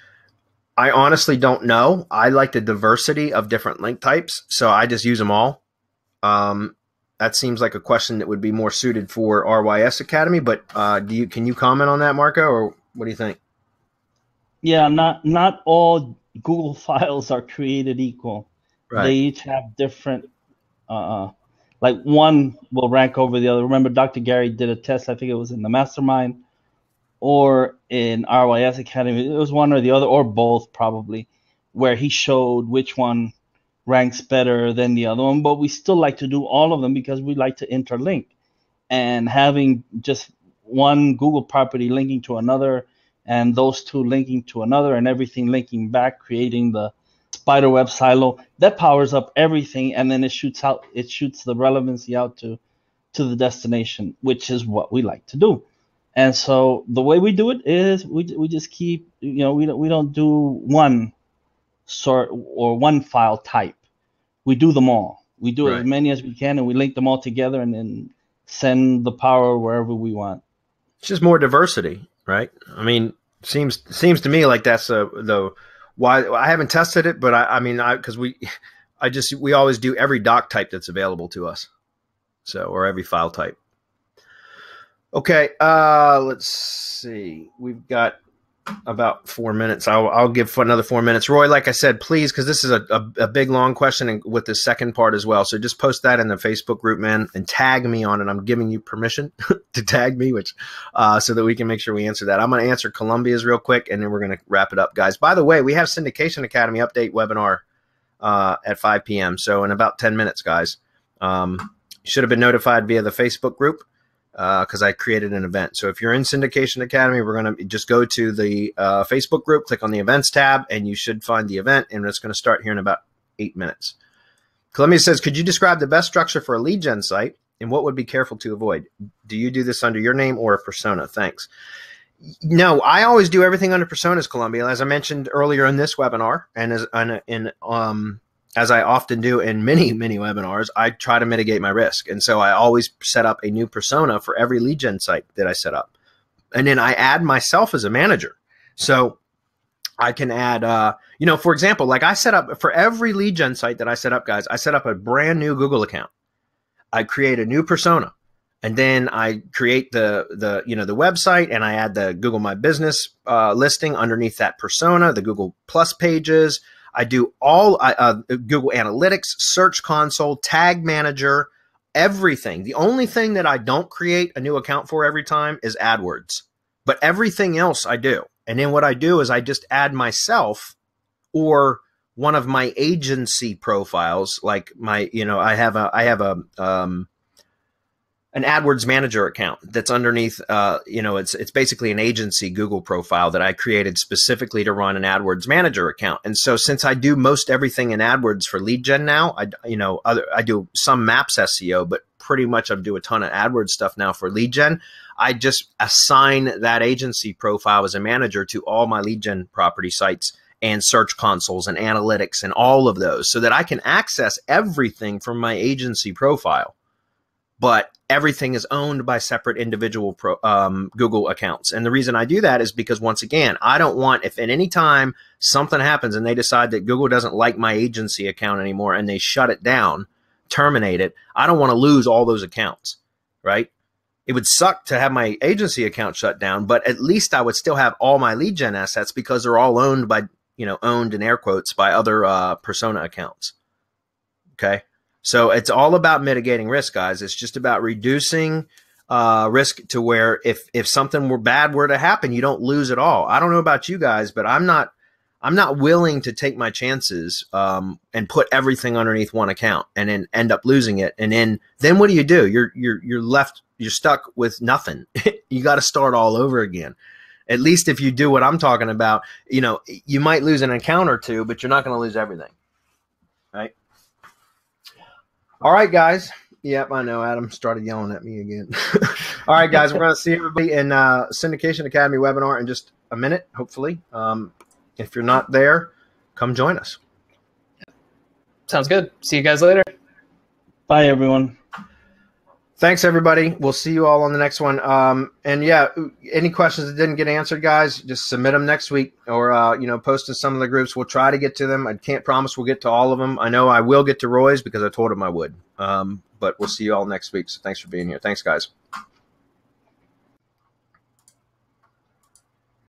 I honestly don't know. I like the diversity of different link types, so I just use them all. That seems like a question that would be more suited for RYS Academy, but can you comment on that, Marco, or what do you think? Yeah, not all Google files are created equal. Right. They each have different, like one will rank over the other. Remember, Dr. Gary did a test, I think it was in the Mastermind, or in RYS Academy, it was one or the other, or both probably, where he showed which one ranks better than the other one. But we still like to do all of them because we like to interlink. And having just one Google property linking to another, and those two linking to another, and everything linking back, creating the spiderweb silo, that powers up everything, and then it shoots the relevancy out to the destination, which is what we like to do. And so the way we do it is we just keep, we don't do one sort or one file type. We do them all. We do as many as we can, and we link them all together and then send the power wherever we want. It's just more diversity, right? I mean, seems to me like that's the why. I haven't tested it, but because we always do every doc type that's available to us, or every file type. Okay, let's see. We've got about 4 minutes. I'll give for another 4 minutes. Roy, like I said, please, because this is a big, long question and with the second part as well. So just post that in the Facebook group, man, and tag me on it. I'm giving you permission to tag me, so that we can make sure we answer that. I'm going to answer Columbia's real quick, and then we're going to wrap it up, guys. By the way, we have Syndication Academy update webinar at 5 p.m. So in about 10 minutes, guys. You should have been notified via the Facebook group. Because I created an event. So if you're in Syndication Academy, we're going to just go to the Facebook group, click on the events tab, and you should find the event, and it's going to start here in about 8 minutes. Columbia says, could you describe the best structure for a lead gen site and what would be careful to avoid? Do you do this under your name or a persona? Thanks. No, I always do everything under personas, Columbia. As I mentioned earlier in this webinar, and as I often do in many, many webinars, I try to mitigate my risk. And so I always set up a new persona for every lead gen site that I set up. And then I add myself as a manager. So I can add, for example, like I set up for every lead gen site that I set up, guys, I set up a brand new Google account. I create a new persona. And then I create the website, and I add the Google My Business listing underneath that persona, the Google Plus pages. I do all Google Analytics, Search Console, Tag Manager, everything. The only thing that I don't create a new account for every time is AdWords. But everything else I do. And then what I do is I just add myself or one of my agency profiles, like I have an AdWords manager account that's underneath, it's basically an agency Google profile that I created specifically to run an AdWords manager account. And so since I do most everything in AdWords for lead gen now, I do some Maps SEO, but pretty much I do a ton of AdWords stuff now for lead gen. I just assign that agency profile as a manager to all my lead gen property sites and search consoles and analytics and all of those so that I can access everything from my agency profile. But everything is owned by separate individual Google accounts. And the reason I do that is because, once again, I don't want, if at any time something happens and they decide that Google doesn't like my agency account anymore and they shut it down, terminate it, I don't want to lose all those accounts, right? It would suck to have my agency account shut down, but at least I would still have all my lead gen assets because they're all owned by, owned in air quotes by other persona accounts. Okay. So it's all about mitigating risk, guys. It's just about reducing risk to where if something bad were to happen, you don't lose it all. I don't know about you guys, but I'm not I'm not willing to take my chances and put everything underneath one account and then end up losing it. And then what do? You're left, you're stuck with nothing. You got to start all over again. At least if you do what I'm talking about, you know, you might lose an account or two, but you're not going to lose everything. Right? All right, guys. Yep, I know. Adam started yelling at me again. All right, guys. We're going to see everybody in Syndication Academy webinar in just a minute, hopefully. If you're not there, come join us. Sounds good. See you guys later. Bye, everyone. Thanks, everybody. We'll see you all on the next one. And yeah, any questions that didn't get answered, guys, just submit them next week or, you know, post in some of the groups. We'll try to get to them. I can't promise we'll get to all of them. I know I will get to Roy's because I told him I would. But we'll see you all next week. So thanks for being here. Thanks, guys.